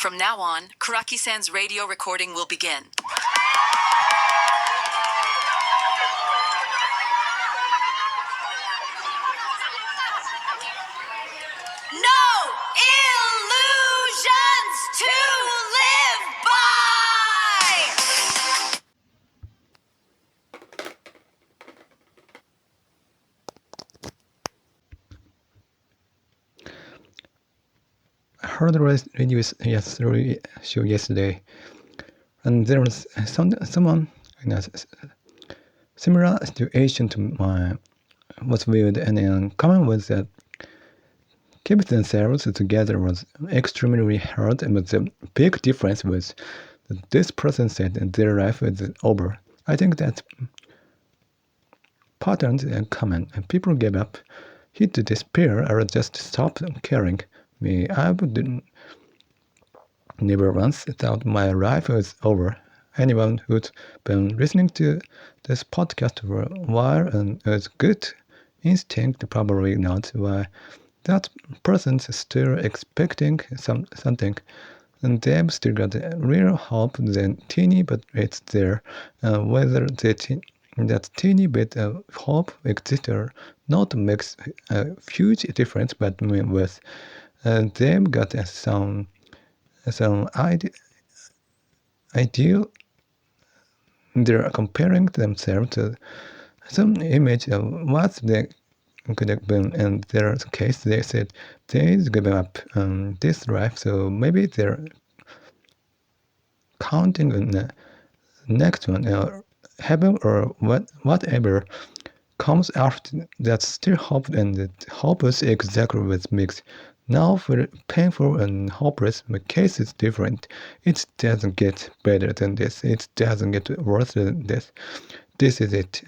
From now on, Kuraki-san's radio recording will begin. No illusions to live by!I heard a radio show yesterday, and there was someone in a similar situation to mine. Was viewed, and common was that keep themselves together was extremely hard, but the big difference was that this person said their life is over. I think that patterns are common, and people give up, hit despair, or just stop caring. I would never once thought my life was over. Anyone who's been listening to this podcast for a while and has good instinct probably knows why that person's still expecting something, and they've still got a real hope, then teeny, but it's there. Whether that teeny bit of hope exists or not makes a huge difference, but with they've got some ideal. They're comparing themselves to some image of what they could have been. In their case, they said they've given up this life, so maybe they're counting on the next one, or heaven, or whatever comes after. That's still hope, and that hope is exactly what makes now for painful and hopeless. My case is different. It doesn't get better than this. It doesn't get worse than this. This is it,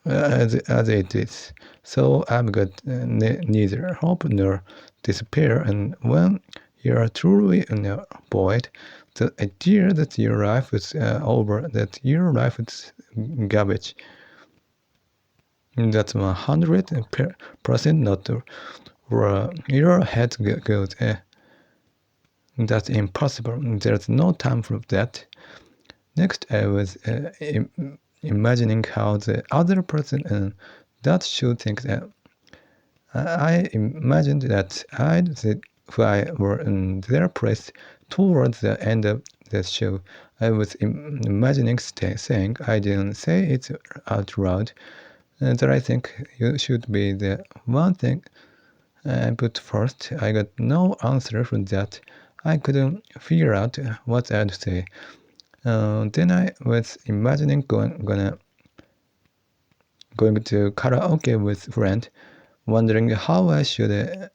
as it is. So I've got neither hope nor despair. And when you're truly in a void, the idea that your life is over, that your life is garbage, that's 100% not true. Where your head goes, that's impossible. There's no time for that. Next, I was imagining how the other person that should think that. I imagined that I'd see if I were in their place towards the end of the show. I was imagining saying, I didn't say it out loud, that I think you should be the one thing I put first. I got no answer for that. I couldn't figure out what I'd say. Then I was imagining going to karaoke with friend, wondering how I should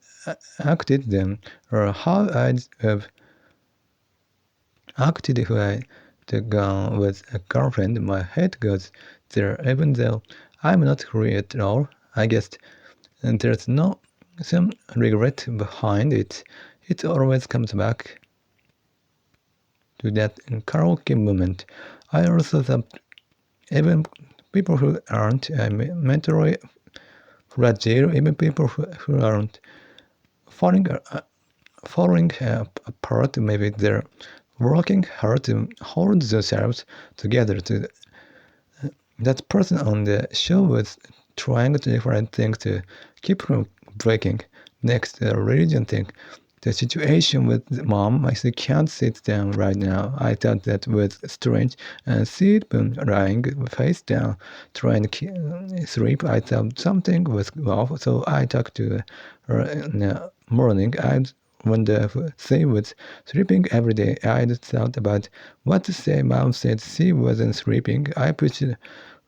acted then, or how I'd have acted if I'd gone with a girlfriend. My head goes there, even though I'm not free at all. I guess there's some regret behind it. It always comes back to that karaoke moment. I also thought even people who aren't mentally fragile, even people who aren't falling apart, maybe they're working hard to hold themselves together. That person on the show was trying different things to keep from breaking. Next, the religion thing. The situation with mom, I can't sit down right now. I thought that was strange, and she'd been lying face down, trying to sleep. I thought something was off, so I talked to her in the morning. I wonder if she was sleeping every day. I thought about what to say. Mom said she wasn't sleeping. I pushed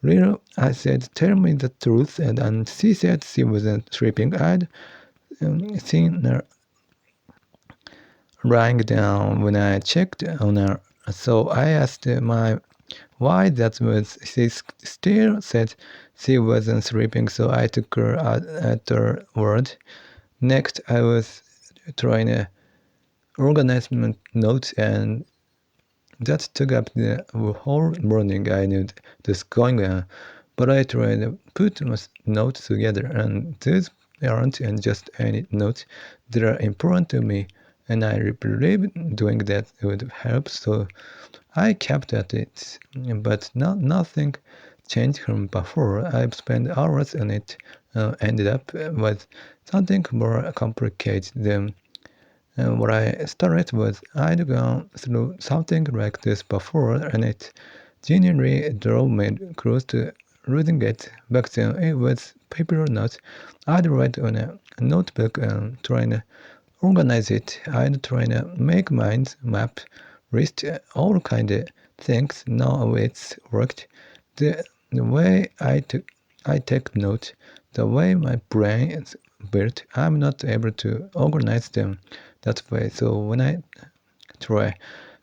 little. I said, tell me the truth, and she said she wasn't sleeping. I'd seen her lying down when I checked on her. So I asked why that was. She still said she wasn't sleeping, so I took her at her word. Next, I was trying to organize my notes, and that took up the whole morning. I knew this going on, but I tried to put my notes together, and these aren't just any notes. They are important to me. and I believed doing that would help, so I kept at it. But nothing changed from before. I've spent hours on it, ended up with something more complicated than what I started with. I'd gone through something like this before, and it genuinely drove me close to losing it. Back then, it was paper notes I'd write on a notebook and trying to organize it. I'd try to make mind map, list all kind of things. Now it's worked. The way I take notes, the way my brain is built, I'm not able to organize them that way. So when I try,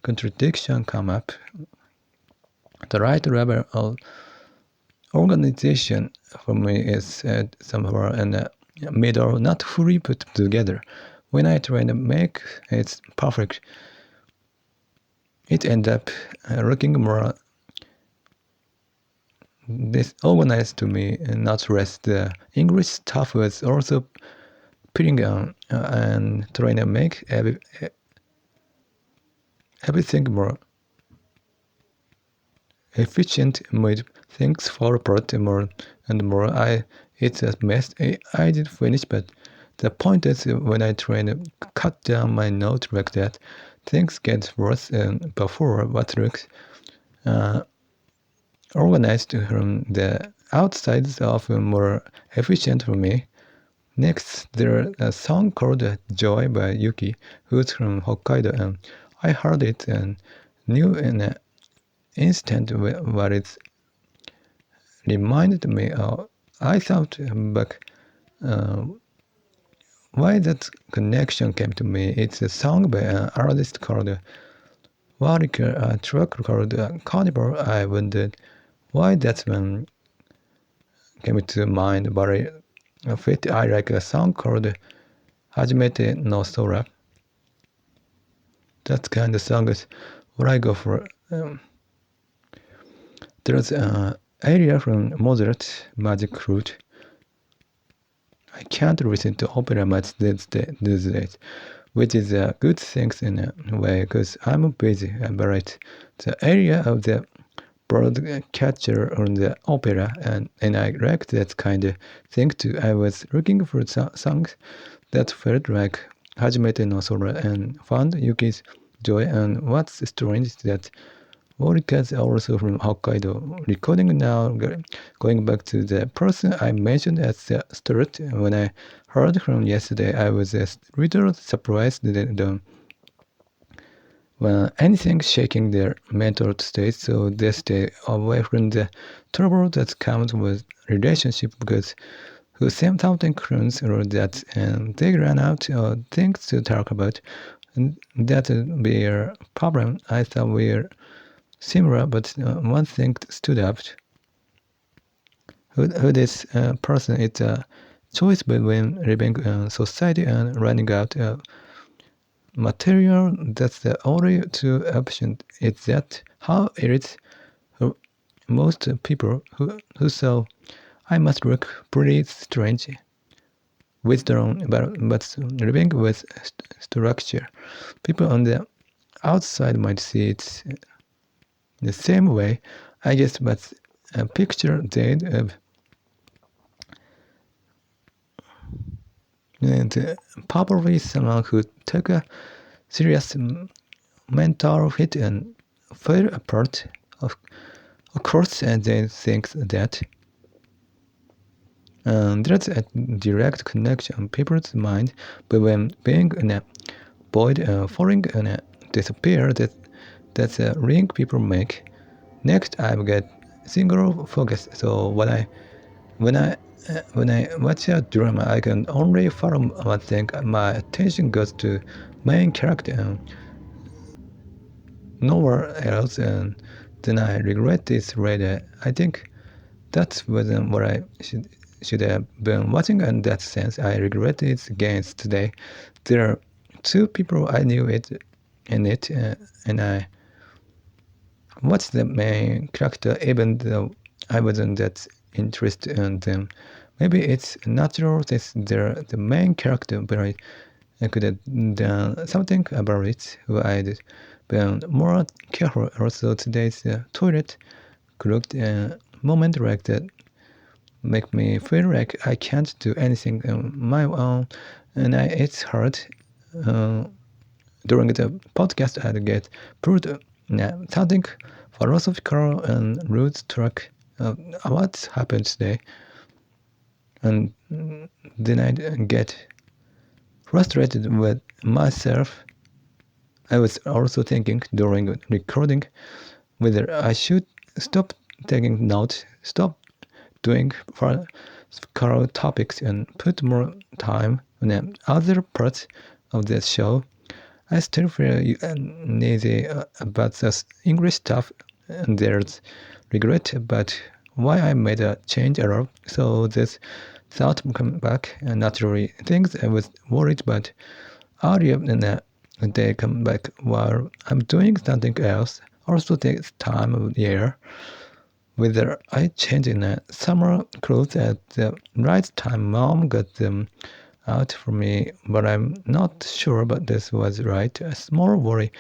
contradiction come up. The right level of organization for me is somewhere in the middle, not fully put together. When I try to make it perfect, it ends up looking more disorganized to me, not less. The English stuff was also putting on and trying to make everything more efficient, made things fall apart more and more. It's a mess. I did finish, but the point is, when I try to cut down my note like that, things get worse before what looks organized from the outside is often more efficient for me. Next, there's a song called Joy by Yuki, who's from Hokkaido, and I heard it and knew in an instant what it reminded me of. I thought back why that connection came to me. It's a song by an artist called Warwicker, a track called Carnival. I wondered why that one came to mind, but I like a song called Hajimete no Sora. That kind of song is what I go for. There's an area from Mozart, Magic Flute. I can't listen to opera much these days, which is a good thing in a way, because I'm busy. But the area of the broadcatcher on the opera, and I like that kind of thing too. I was looking for songs that felt like Hajimete no Sora and found Yuki's Joy. And what's strange is that Warika's also from Hokkaido. Recording now, going back to the person I mentioned at the start. When I heard from yesterday, I was a little surprised that when anything shaking their mental state, so they stay away from the trouble that comes with relationship, because who say something crumbs or that, and they run out of things to talk about, and that would be a problem. I thought we're similar, but one thing stood out. Who this person? It's a choice between living in society and running out of material. That's the only two options. It's that how it is for most people who saw I must look pretty strange, wisdom, but living with structure. People on the outside might see it the same way, I guess, but a picture did of probably someone who took a serious mental hit and fell apart. Of course, they think that there's a direct connection in people's mind, but when being in a void, falling in a disappear, that's a ring people make. Next, I get single focus. So when I watch a drama, I can only follow one thing. My attention goes to main character and nowhere else, and then I regret this later. I think that wasn't what I should have been watching in that sense. I regret it against today. There are two people I knew in it, and I watched the main character even though I wasn't that interested in them. Maybe it's natural that they're the main character, but I could have done something about it. I'd been more careful. Also, today's toilet clogged a moment like that make me feel like I can't do anything on my own, and it's hard. During the podcast, I'd get pulled something philosophical and lose track of what happened today, and then I'd get frustrated with myself. I was also thinking during recording whether I should stop taking notes, stop doing philosophical topics, and put more time on other parts of the show. I still feel uneasy about the English stuff, and there's regret about why I made a change at all. So this thought come back, and naturally things I was worried about earlier, and they come back while I'm doing something else. Also takes time of year. Whether I changed in summer clothes at the right time, Mom got them out for me, but I'm not sure but this was right. A small worry.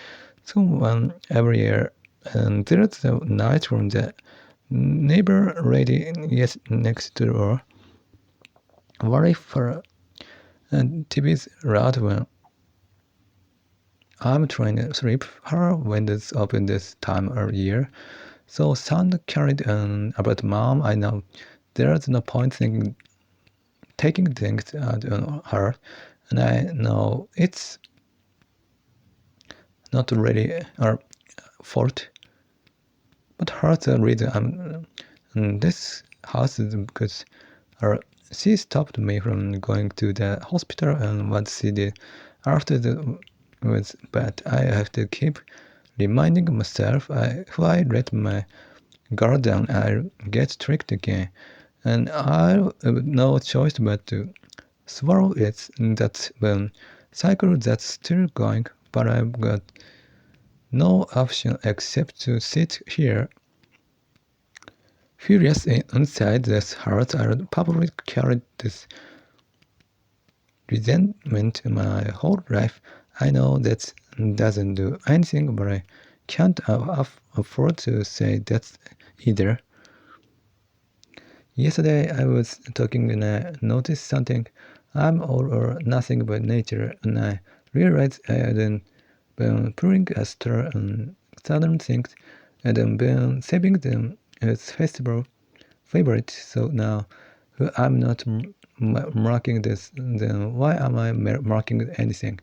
Someone every year, and there's a night from the neighbor lady next door. Worry for TV's loud when I'm trying to sleep. Her windows open this time of year. So sound carried about Mom. I know there's no point taking things out on her, and I know it's not really our fault. But her the reason I'm in this house is because she stopped me from going to the hospital, and what she did after was bad. I have to keep reminding myself if I let my guard down, I'll get tricked again. And I have no choice but to swallow it. That cycle that's still going, but I've got no option except to sit here furious inside this heart. I'll probably carry this resentment my whole life. I know that doesn't do anything, but I can't afford to say that either. Yesterday I was talking and I noticed something. I'm all or nothing by nature, and I realized I hadn't been pulling a star on certain things. I hadn't been saving them as festival favorites. So now I'm not marking this, then why am I marking anything?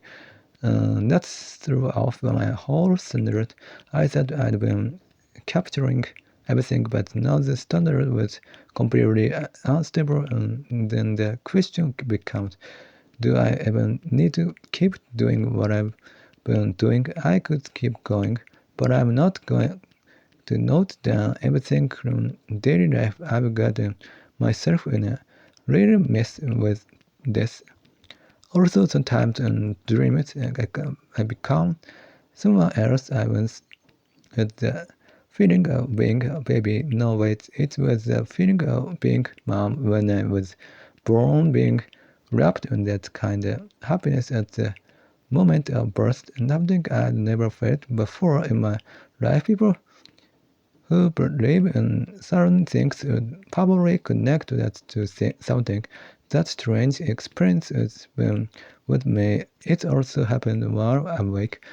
That's threw off my whole standard. I thought I'd been capturing everything, but now the standard was completely unstable, and then the question becomes, do I even need to keep doing what I've been doing? I could keep going, but I'm not going to note down everything from daily life. I've gotten myself in a real mess with this. Also, sometimes in dreams, I become someone else. I once had the feeling of being a baby. No, wait, it was the feeling of being mom when I was born, being wrapped in that kind of happiness at the moment of birth. Something I'd never felt before in my life. People who believe in certain things would probably connect that to something. That strange experience has been with me. It also happened while awake.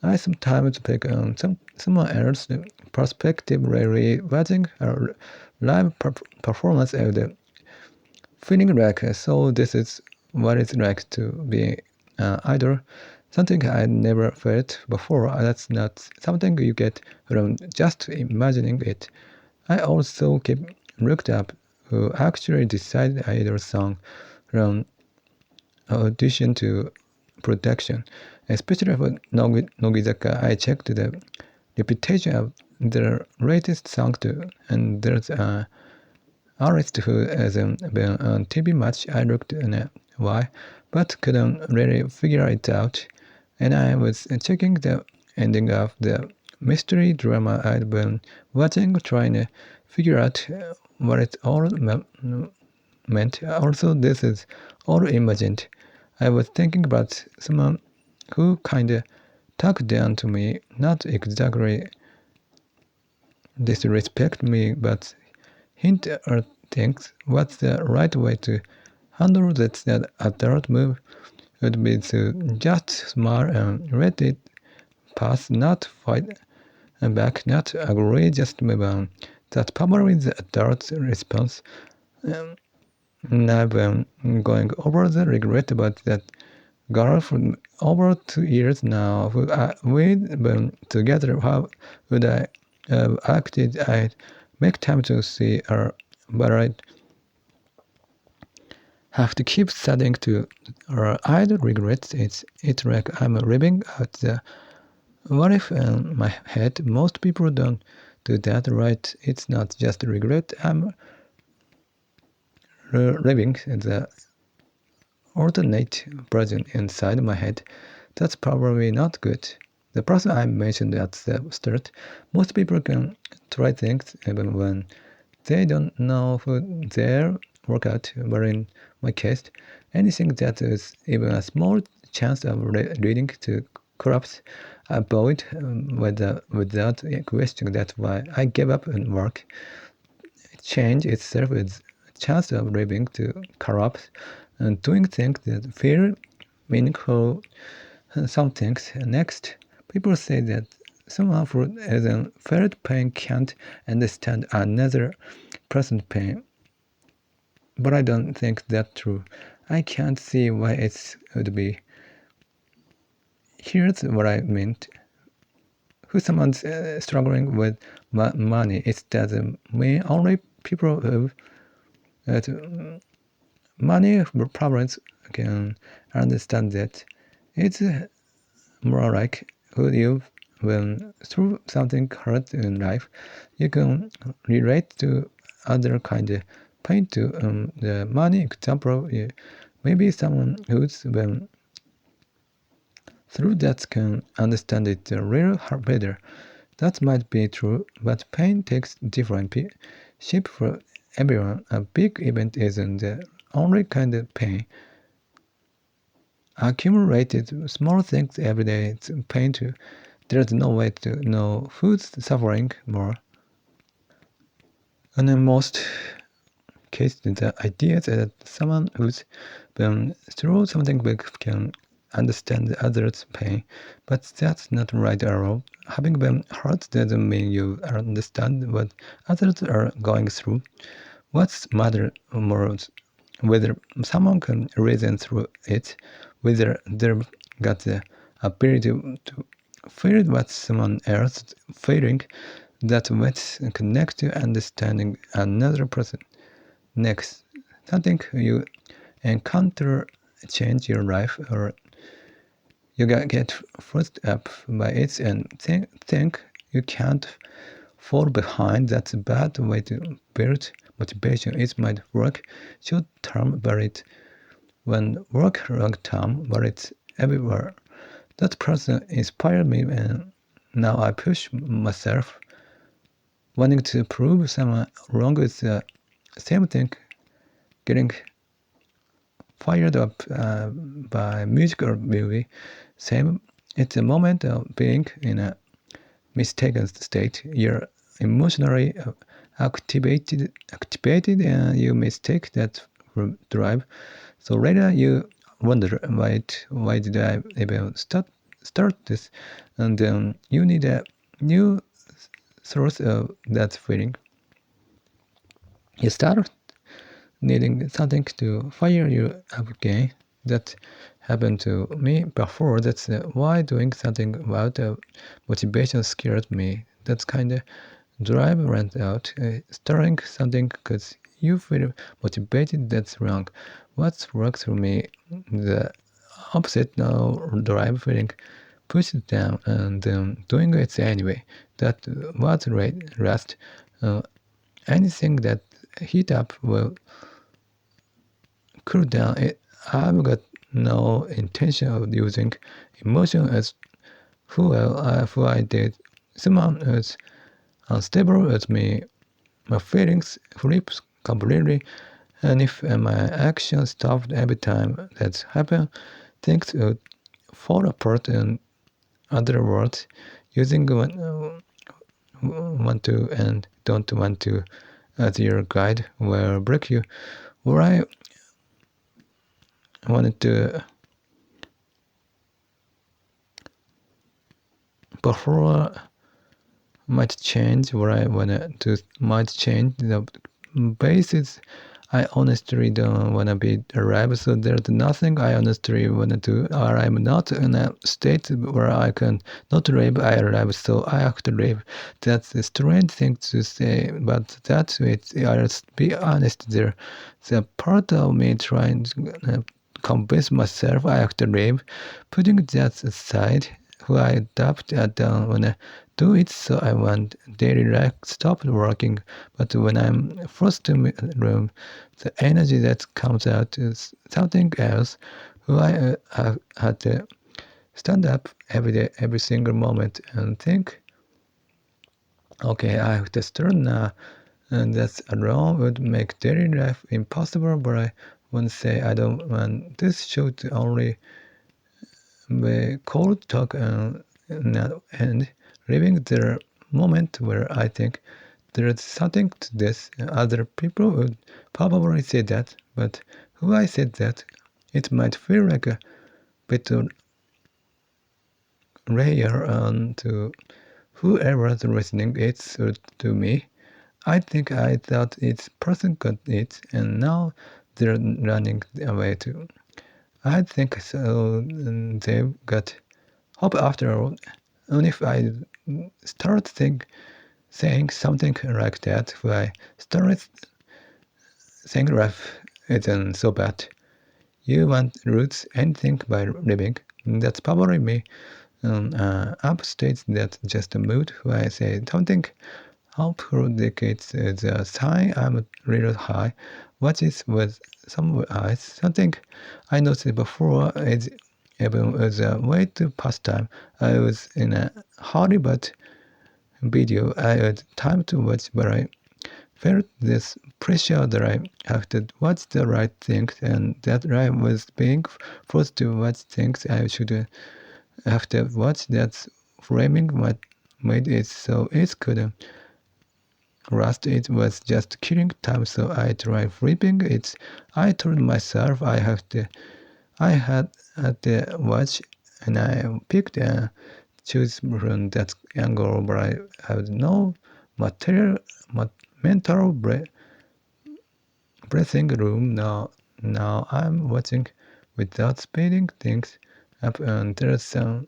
I sometimes take on someone else's perspective, rarely watching a live performance of the feeling like, so this is what it's like to be an idol. Something I never felt before. That's not something you get from just imagining it. I also keep looked up who actually decided idol song from audition to production. Especially for Nogizaka, I checked the reputation of their latest song too, and there's an artist who hasn't been on TV much. I looked at why, but couldn't really figure it out. And I was checking the ending of the mystery drama I'd been watching, trying to figure out what it all meant. Also, this is all imagined. I was thinking about someone who kinda talked down to me, not exactly disrespect me, but hint at things. What's the right way to handle that adult move would be to just smile and let it pass, not fight back, not agree, just move on. That's probably the adult response. I've been going over the regret about that girl for over 2 years now. We've been together. How would I have acted? I'd make time to see her, but I'd have to keep studying to her. I'd regret it. It's like I'm living out the what if in my head. Most people don't do that, right? It's not just regret. I'm living the alternate version inside my head. That's probably not good. The person I mentioned at the start, most people can try things even when they don't know who they'll work out, but in my case, anything that is even a small chance of leading to collapse, I avoid without question. That's why I gave up on work. Change itself is a chance of leading to collapse and doing things that feel meaningful. Some things. Next, people say that someone who hasn't felt pain can't understand another person's pain. But I don't think that's true. I can't see why it would be. Here's what I meant. Who someone's struggling with money, it doesn't mean only people who money problems can understand that. It's more like who you've been through something hard in life. You can relate to other kind of pain to the money example. Maybe someone who's been through that can understand it real better. That might be true, but pain takes different shape for everyone. A big event isn't the only kind of pain. Accumulated small things every day, it's pain too. There's no way to know who's suffering more. And in most cases, the idea is that someone who's been through something big can understand the other's pain, but that's not right at all. Having been hurt doesn't mean you understand what others are going through. What's matter more whether someone can reason through it, whether they've got the ability to feel what someone else is feeling. That's what connects to understanding another person. Next, something you encounter change your life, or you get forced up by it and think you can't fall behind. That's a bad way to build motivation. It might work short term, but it won't work long term, but it's everywhere. That person inspired me, and now I push myself, wanting to prove someone wrong with the same thing, getting fired up by music or movie. Same, it's a moment of being in a mistaken state. You're emotionally activated and you mistake that for drive. So later you wonder why did I even start this? And then you need a new source of that feeling. You start needing something to fire you up again. That happened to me before. That's why doing something about motivation scared me. That's kind of drive went out. Starting something because you feel motivated, that's wrong. What works for me, the opposite. Now drive feeling pushed down and doing it anyway. That was rest. Anything that heat up will cool down. I've got no intention of using emotion as fuel. If I did, someone as unstable as me, my feelings flip completely, And if my action stopped every time that happened, things would fall apart. In other words, using want to and don't want to as your guide will break you. What I wanted to before might change. What I wanted to might change. The basis I honestly don't want to be arrived, so there's nothing I honestly want to do, or I'm not in a state where I can not live, I arrive, so I have to live. That's a strange thing to say, but that's it. I'll be honest there. The part of me trying to convince myself I have to live, putting that aside, who I adapt I don't wanna do it, so I want daily life stop working. But when I'm forced to room, the energy that comes out is something else. Who I had to stand up every day, every single moment, and think, okay, I have to start now. And that alone would make daily life impossible, but I want to say I don't want this show to only be cold talk and living the moment where I think there's something to this. Other people would probably say that, but who I said that, it might feel like a bit rare to whoever's listening it to me. I think I thought each person got it, and now they're running away too. I think so. They've got hope after all. And if I start saying something like that, if I start saying life isn't so bad, you want roots anything by living. That's probably me. Upstates that just a mood. Who I say something hopeful indicates the sign I'm a little high. Watches with some eyes. Something I noticed before is even as a way to pass time. I was in a hurry, but video I had time to watch, but I felt this pressure that I have to watch the right things, and that I was being forced to watch things I should have to watch. That framing what made it so it couldn't rust. It was just killing time, so I tried flipping it. I told myself I had to watch, and I picked and choose from that angle, but I had no mental breathing room. Now I'm watching without speeding things up, and there's some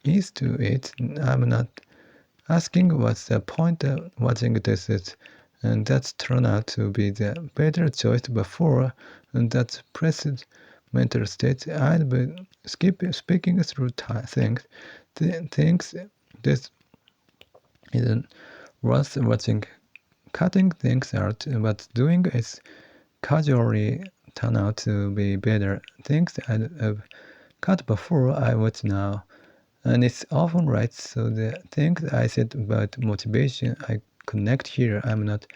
ease to it. I'm not asking what's the point of watching this is, and that's turned out to be the better choice before, and that's present mental state. I'd be speaking through things. Things this isn't worth watching. Cutting things out, but doing it casually turn out to be better. Things I've cut before I watch now. And it's often right, so the things I said about motivation I connect here. I'm not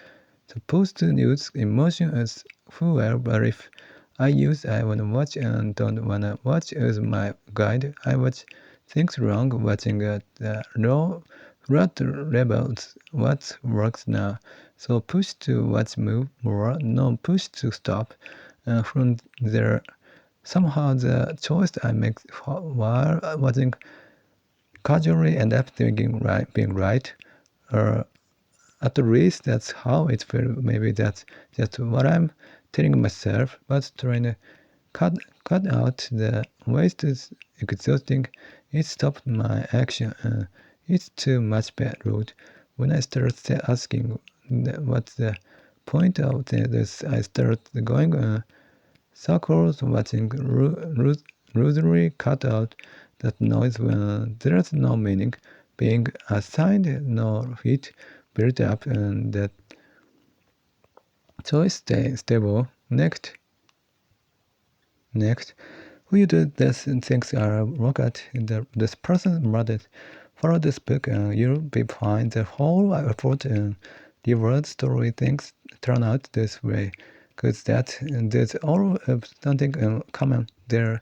supposed to use emotion as fuel, but if I use I wanna watch and don't wanna watch as my guide, I watch things wrong, watching at the low rut levels what works now. So push to watch move more, no push to stop. From there, somehow the choice I make while watching casually end up being right, or at least that's how it feels. Maybe that's just what I'm telling myself, but trying to cut out the waste is exhausting. It stopped my action. It's too much bad road. When I start asking what's the point of this, I start going circles, watching rudely cut out that noise when there's no meaning being assigned, no heat built up, and that choice stay stable. Next, who you do this things are look at this person rather follow this book and you'll be fine. The whole effort and wrote story things turn out this way, because that there's all of something common. They're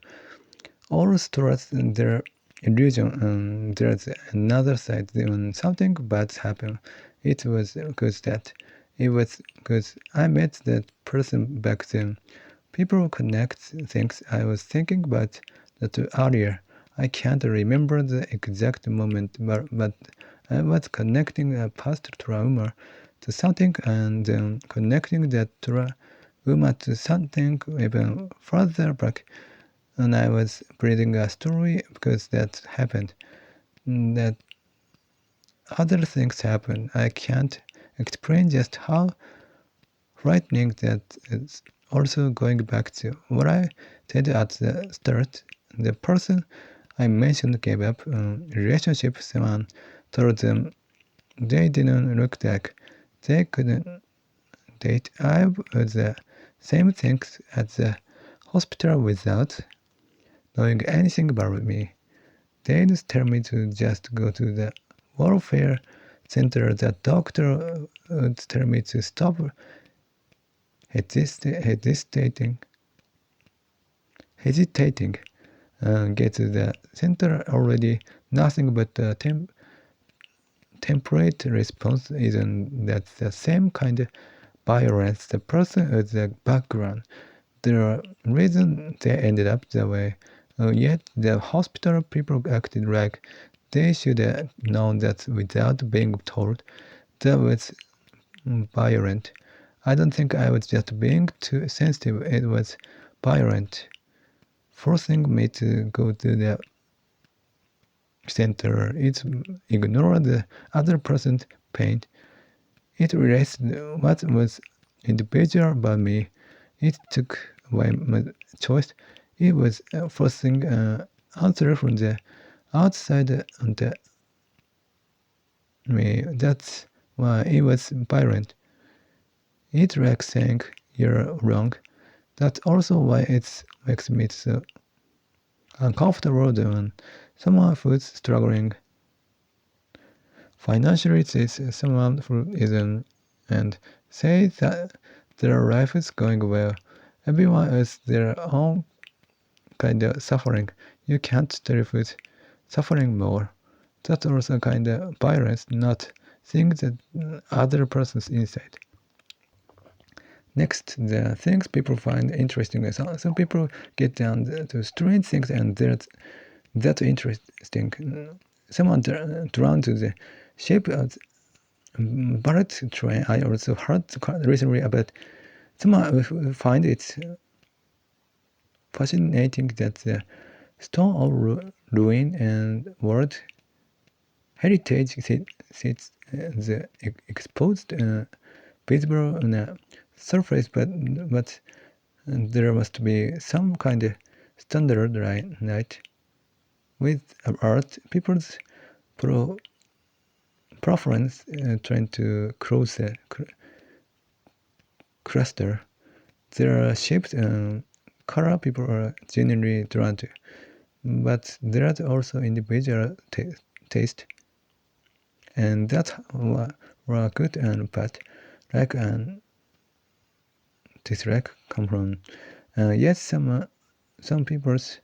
all stories their illusion, and there's another side. When something bad happened, it was because that. It was because I met that person back then. People connect things I was thinking about that earlier. I can't remember the exact moment, but I was connecting a past trauma to something and then connecting that trauma to something even further back. And I was reading a story because that happened. That other things happened. I can't explain just how frightening that is. Also going back to what I said at the start, the person I mentioned gave up a relationship. Someone told them they didn't look like they couldn't date. I was the same things at the hospital without knowing anything about me. They'd tell me to just go to the welfare center. The doctor would tell me to stop hesitating, get to the center already. Nothing but the temperate response. Isn't that the same kind of violence? The person with the background, the reason they ended up that way. Yet the hospital people acted like they should have known that without being told. That was violent. I don't think I was just being too sensitive. It was violent, forcing me to go to the center. It ignored the other person's pain. It erased what was individual about me. It took away my choice. It was forcing an answer from the outside onto me. That's why it was violent. It's like saying you're wrong. That's also why it makes me so uncomfortable when someone who's struggling financially sees someone who isn't and say that their life is going well. Everyone has their own kind of suffering. You can't tell who's suffering more. That's also kind of violence, not seeing the other person's inside. Next, the things people find interesting. Some people get down to strange things, and that's interesting. Someone drawn to the shape of the bullet train. I also heard recently about someone who find it fascinating that the stone of ruin and world heritage sits the exposed visible on a surface, but there must be some kind of standard, right? With art, people's preference trying to close a cluster. There are shapes and color people are genuinely drawn to, but there is also individual taste, and that's where good and bad, like and dislike come from. Yet some people's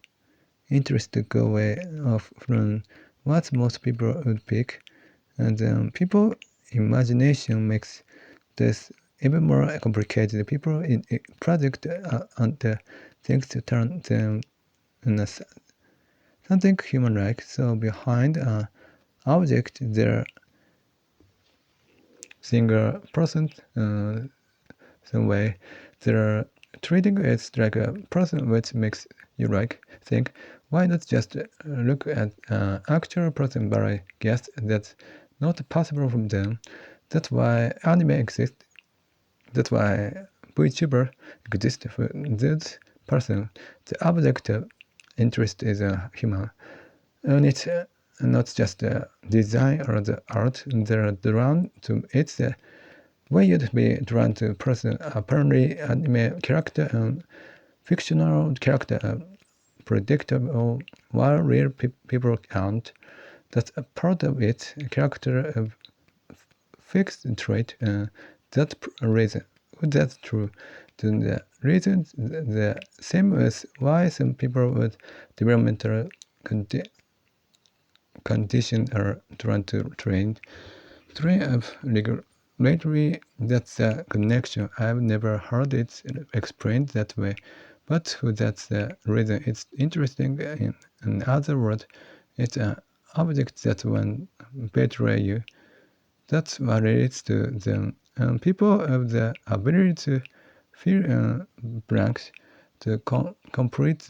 interest go way off from what most people would pick, and people imagination makes this even more complicated. People in project on the things to turn them into something human-like. So behind an object, there single person some way. They're treating it like a person, which makes you think, why not just look at an actual person? But I guess that's not possible from them. That's why anime exists. That's why VTuber exists for this person. The object of interest is a human, and it's not just the design or the art. They're drawn to it's the way you'd be drawn to a person. Apparently, anime character and fictional character are predictable, while real people aren't. That's a part of it. Character of fixed trait. That reason, that's true. Then the reason the same as why some people with developmental condition are drawn to train of regulatory. That's a connection. I've never heard it explained that way, but that's the reason. It's interesting. In other words, it's an object that when betray you. That's what it is to them. People have the ability to fill blanks to complete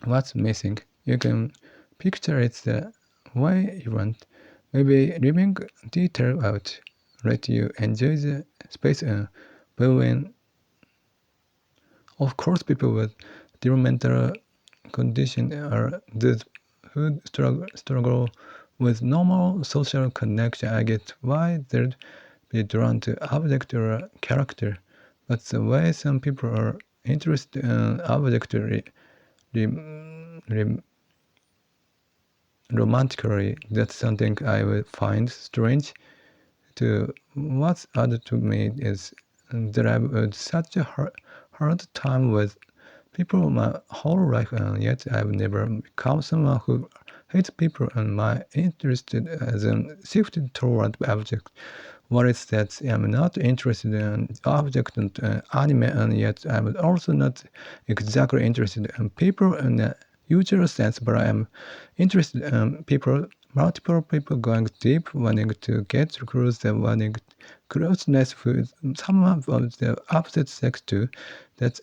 what's missing. You can picture it the way you want. Maybe leaving detail out, let you enjoy the space. But when, of course, people with developmental condition are those who struggle with normal social connection. I get why they'd be drawn to object or character, but the way some people are interested in object romantically, that's something I would find strange. To what's odd to me is that I've had such a hard time with people my whole life, and yet I've never become someone who hates people, and my interest hasn't shifted toward objects. What is that I'm not interested in objects and anime, and yet I'm also not exactly interested in people in a usual sense, but I am interested in people, multiple people going deep, wanting to get closer, wanting closeness with someone of the opposite sex too. That's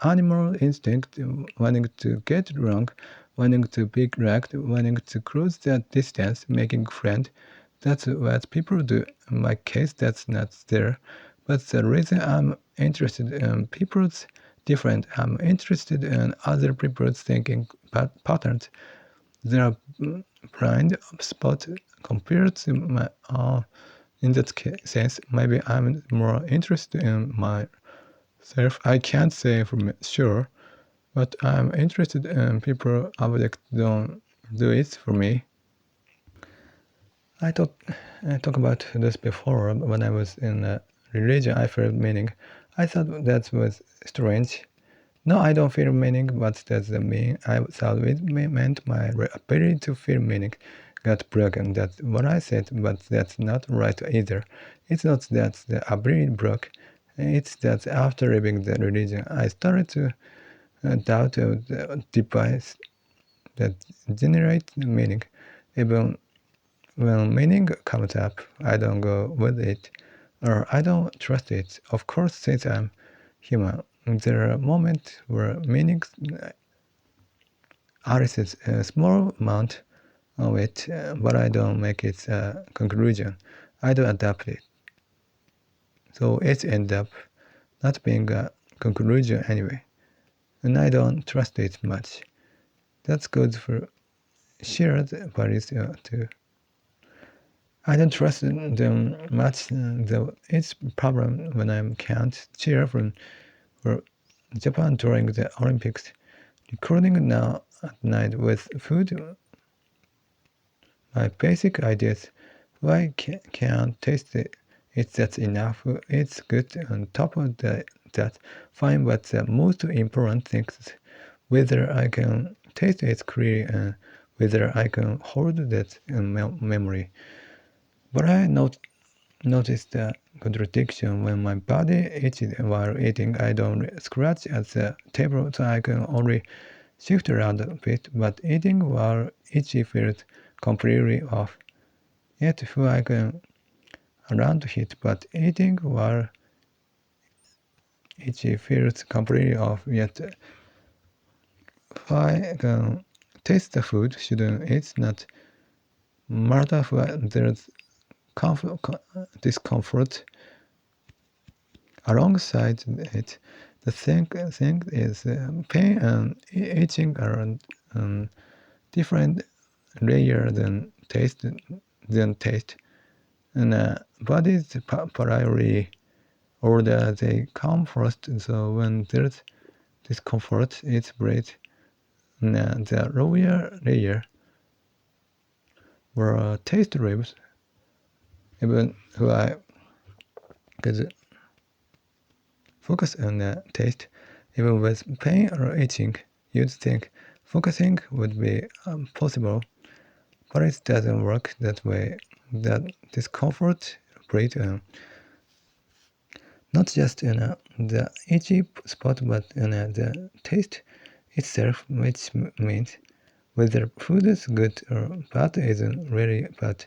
animal instinct, wanting to get along, wanting to be liked, wanting to close that distance, making friends. That's what people do. In my case, that's not there. But the reason I'm interested in people's different. I'm interested in other people's thinking patterns. They are blind spot compared to my own. In that sense, maybe I'm more interested in myself. I can't say for sure, but I'm interested in people. Objects don't do it for me. I talk about this before. When I was in religion, I felt meaning. I thought that was strange. No, I don't feel meaning, but that's the mean. I thought it meant my ability to feel meaning got broken. That's what I said, but that's not right either. It's not that the ability broke. It's that after leaving the religion, I started to doubt of the device that generate meaning. Even when meaning comes up, I don't go with it, or I don't trust it. Of course, since I'm human, there are moments where meaning arises a small amount of it, but I don't make it a conclusion. I don't adapt it. So it ends up not being a conclusion anyway. And I don't trust it much. That's good for shared values too. I don't trust them much, though it's a problem when I can't cheer for Japan during the Olympics. Recording now at night with food, my basic ideas. Why can't taste it? That's enough. It's good. On top of that, fine. But the most important thing is whether I can taste it clearly and whether I can hold that in memory. But I noticed the contradiction when my body itches while eating. I don't scratch at the table, so I can only shift around a bit, but eating while itchy feels completely off. Yet if I can around it, but eating while itchy feels completely off. Yet if I can taste the food, shouldn't it not matter if there's discomfort alongside it? The thing is pain and itching are different layer than taste. And body's priority order they come first. So when there's discomfort, it's breath. The lower layer where taste lives even who I could focus on the taste, even with pain or itching, you'd think focusing would be possible, but it doesn't work that way. That discomfort breeds not just in the itchy spot, but in the taste itself, which means whether food is good or bad isn't really about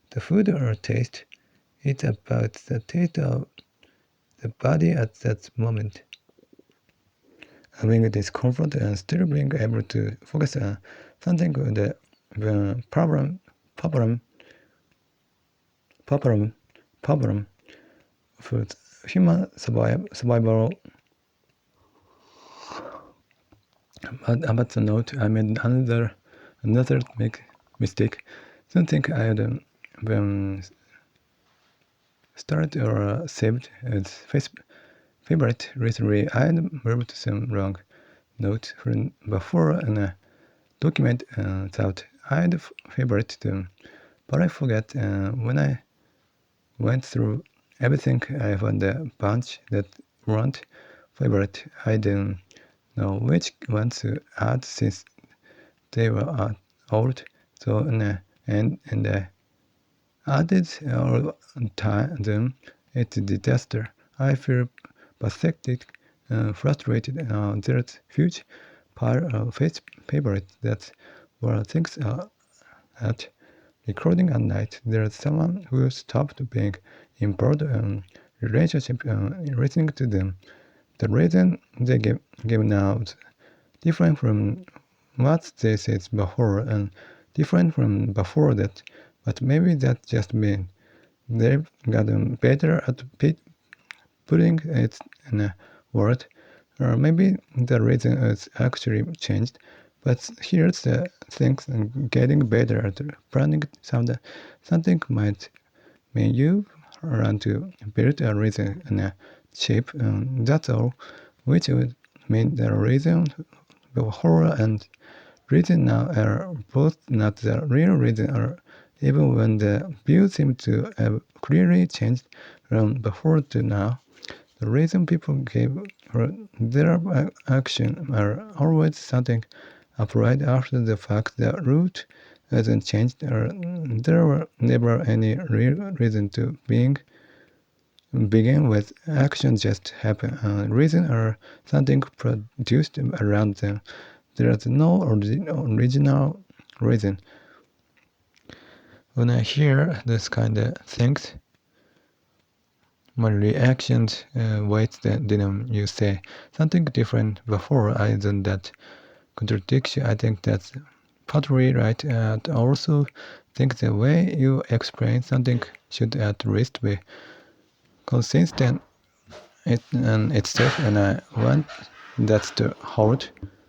the food or taste. It's about the taste of the body at that moment. Having discomfort and still being able to focus on something with the problem for human survival. About the note, I made another mistake. Don't think I had started or saved as favorite recently. I had moved some wrong note from before in a document thought I had favorite them, but I forgot when I went through everything I found a bunch that weren't favorite. I didn't know which ones to add since they were old, so in the end, I added all them. It's a disaster. I feel pathetic, frustrated. There's huge pile of favorites that were things at recording at night. There's someone who stopped being involved in relationship listening to them. The reason they give now is different from what they said before and different from before that, but maybe that just means they've gotten better at putting it in a word, or maybe the reason is actually changed. But here's the thing: getting better at planning something might mean you want to build a reason in a shape, that's all, which would mean the reason before and reason now are both not the real reason, or even when the view seems to have clearly changed from before to now. The reason people give for their action are always something applied after the fact. The root hasn't changed, or there were never any real reason to begin with. Action just happened. Reason or something produced around them. There's no original reason. When I hear this kind of things, my reactions wait didn't you say something different before I done that contradiction. I think that's partly right. I also think the way you explain something should at least be consistent in itself, and I want that to hold.